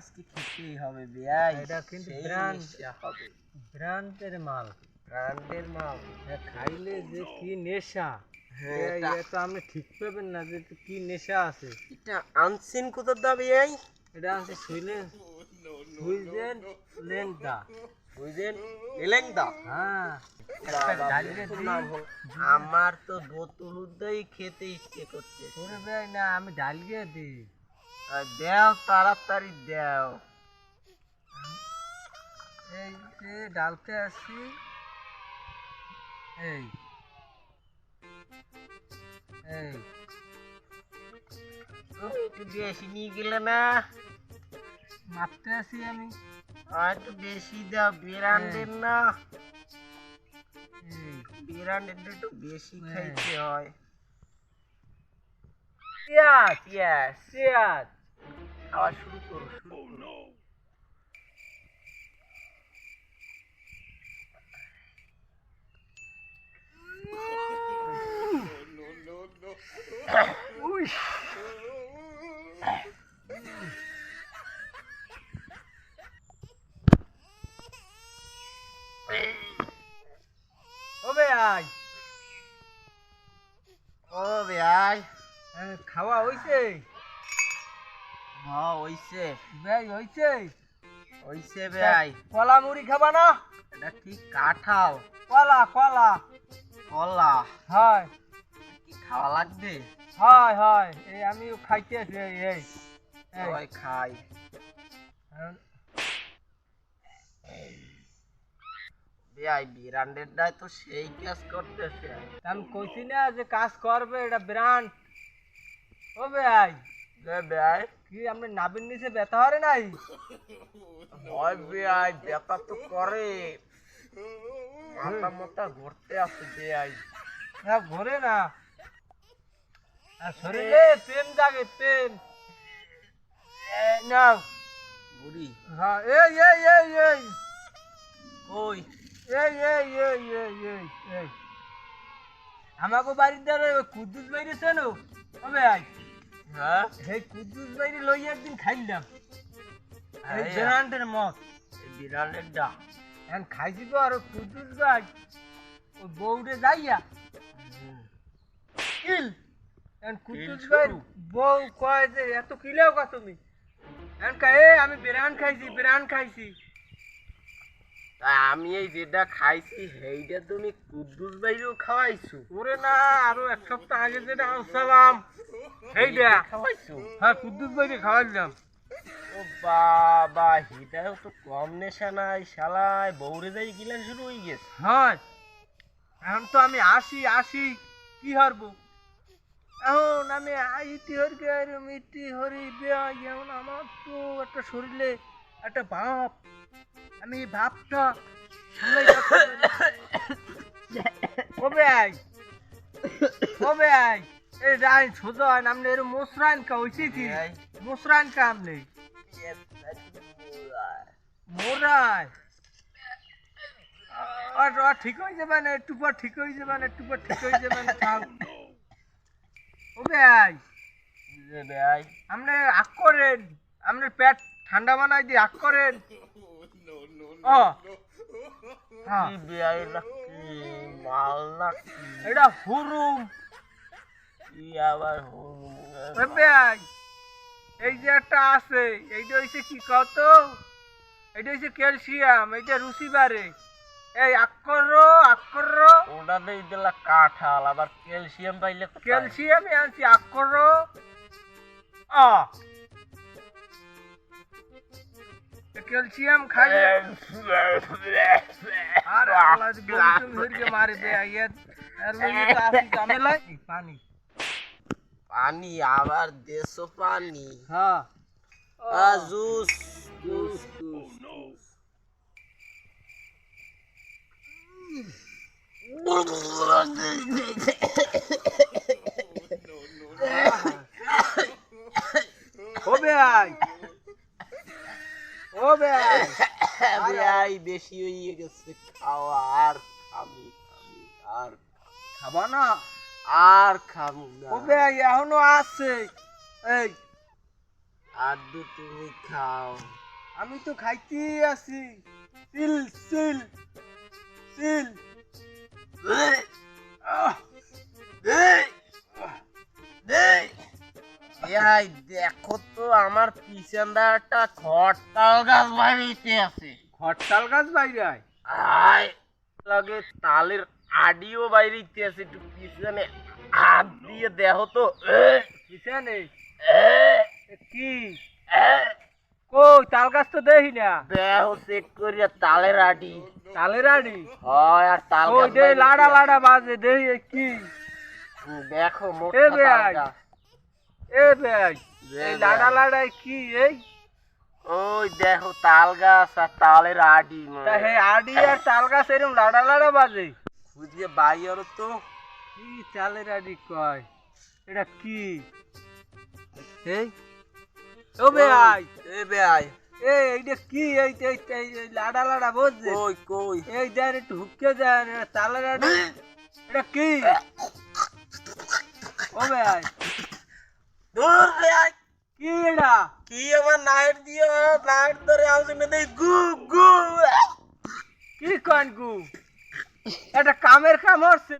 আজকে খেতেই হবে বেয়াই। এটা কিন্তু হবে ব্র্যান্ডের মাল। ব্র্যান্ডের মাল। খাইলে যে কি নেশা, তো আপনি ঠিক পাবেন না যে কি নেশা আছে। এটা আনছেন কোথার দা বেয়াই? এটা আছে সুইজারল্যান্ডা। এলেংদা। হ্যাঁ, আমার তো বোতল উদ্দাই খেতে ইচ্ছে করছে। করে দেয় না, আমি ডালিয়ে দিই। দেও তাড়াতাড়ি দেও। এই যে ডালতে আসি, এই এই একটু বেশি নিয়ে গেলে না? মারতে আসি আমি। একটু বেশি দাও, ব্র্যান্ডের না। ব্র্যান্ডের একটু বেশি খাইতে হয়। খাওয়া শুরু করো, শুরু করো। ও ভাই, খাওয়া হইছে? হ্যাঁ হইছে ভাই হইছে? হইছে ভাই। কলা মুড়ি খাবা না? এটা কি কাঁঠাল? কলা কলা। কলা? হয়। কি খাওয়া লাগবে? হয় হয়, এই আমিও খাইতে আছি। সবাই খাই। ভাই ব্র্যান্ডেরটাই তো সেই কাজ করতেছে। আমি কইছি না যে কাজ করবে, এটা ব্র্যান্ড। ও ভাই, ভাই কি আপনি নাবির নিচে ব্যথা হরে নাই? হয় ভাই, ব্যথা তো করে, মাথা মাথা ঘুরতে আসে ভাই। না ঘোরে না, শরীরে প্রেম জাগে, প্রেম। নাও বুড়ি। হ্যাঁ, এই এই এই এই কই? এই এই এই এই এই এই আমাকে বাড়ির দ্বারা কুদ্দুস বাইরেছে না? হবে আই। হ্যাঁ, এই কুদ্দুস বাইরে লই একদিন খাইলাম এই আয়া। ব্র্যান্ডের মদ। বিড়ালের ডা এখন খাইছি তো, আর কুদ্দুস ভাই ওই বউরে যাইয়া কিল। এখন কুদ্দুস ভাই বউ কয় যে এত কিলেও কা তুমি? এখন কয় আমি ব্র্যান্ড খাইছি, ব্র্যান্ড খাইছি। আমি এই যেটা খাইছি সেইটা তুমি কুদ্দুস বাইরেও খাওয়াইছো? ওরে না, আরো এক সপ্তাহ আগে যেটা আনছিলাম সেইটা খাওয়াইছো? হ্যাঁ, কুদ্দুস ভাইরে খাওয়াইলাম। ও বাবা, হিটাও তো কম নেশা নাই শালায়, বউরে যাই গিলেন শুরু হয়ে গেছে। হ্যাঁ, এখন তো আমি আসি আসি কি হারবো? এখন আমি ইতি হরি বিয়া, এখন আমার তো একটা শরীরে একটা ভাব, আমি এই ভাবটা সামলাই রাখতে পারি না। কবে আই, কবে আই? এই রাইন সোজা হয় নামলে এর মোসরাইন কা হইছে কি? মোসরাইন কাম নেই মোরাই। আর ঠিক হয়ে যাবে না, একটু পর ঠিক হয়ে যাবে না, একটু পর ঠিক হয়ে যাবে না। খাও ও ভাই, ভাই আপনি আগ করেন, আপনার পেট ঠান্ডা বানাই দিয়ে আগ করেন। ও হ্যাঁ, বিয়াই নাকি মাল নাকি? এটা হুরুম। কি আবার হুরুম? ওই ভাই, এই যে একটা আছে, এইটা হইছে কি কত? এইটা হইছে ক্যালসিয়াম, এইটা রুচি বাড়ে। এই আক্করো আক্করো। ওটাতেই দিলা কাঁঠাল, আবার ক্যালসিয়াম পাইলে কোথায়? ক্যালসিয়াম আনছি আক্করো। ক্যালসিয়াম খাইলে আর আল্লাহ বলতুম হইরকে মারে দে আইয়া। আর লইয়ে তো আসি ঝামেলা। পানি পানি, আবার দেশো পানি। হ্যাঁ, জুস জুস জুস ও ভাই, ও ভাই, ভাই বেশি হয়ে গেছে খাওয়া, আর খাবো আর খাবা না? আর খাবো না। ও ভাই এখনো আছে। এই আদু তুমি খাও। আমি তো খাইতে আছি। Seal seal seal. আহ, এই দেখো তো আমার পিছনটা একটা খড়তাল গাছ বাড়িতে আছে। খড়তাল গাছ বাইরে আয়। আয় লাগে তালের আডিও বাইরিতে আছে, একটু পিছনে হাত দিয়ে দেখো তো। পিছনে এ, কি এ, কই তাল গাছ তো দেখি না। দেখো চেক করিয়া তালের আডি। তালের আড়ি হয় আর তাল ওই গাছ দে বাইরিতে লাড়া আছে। লাড়া বাজে দেখি এ কি। দেখো এ মোটা বে তাল আয়। গাছ। এ ভাই এই লাড়া লাড়াই কি এই? ওই দেখো তাল গাছ আর তালের আডি। তা হে আড়ি আর তাল গাছ এরকম লাড়া লাড়া বাজে। খুঁজে বাইর তো। কি তালের আড়ি কয়? এটা কি এই? ও বে আয়। এ ভাই এইটা কি এই লাড়া লাড়া বলছে? কই কই এই দেন একটু হুক্কে দেন, এটা তালের আড়ি। এটা কি? ও ভাই দূর ভাই কি এটা? কি আমার নাইট দিয়ে নাইট ধরে আসুন দেই গু গু। কি কন গু? এটা কামের কাম হচ্ছে।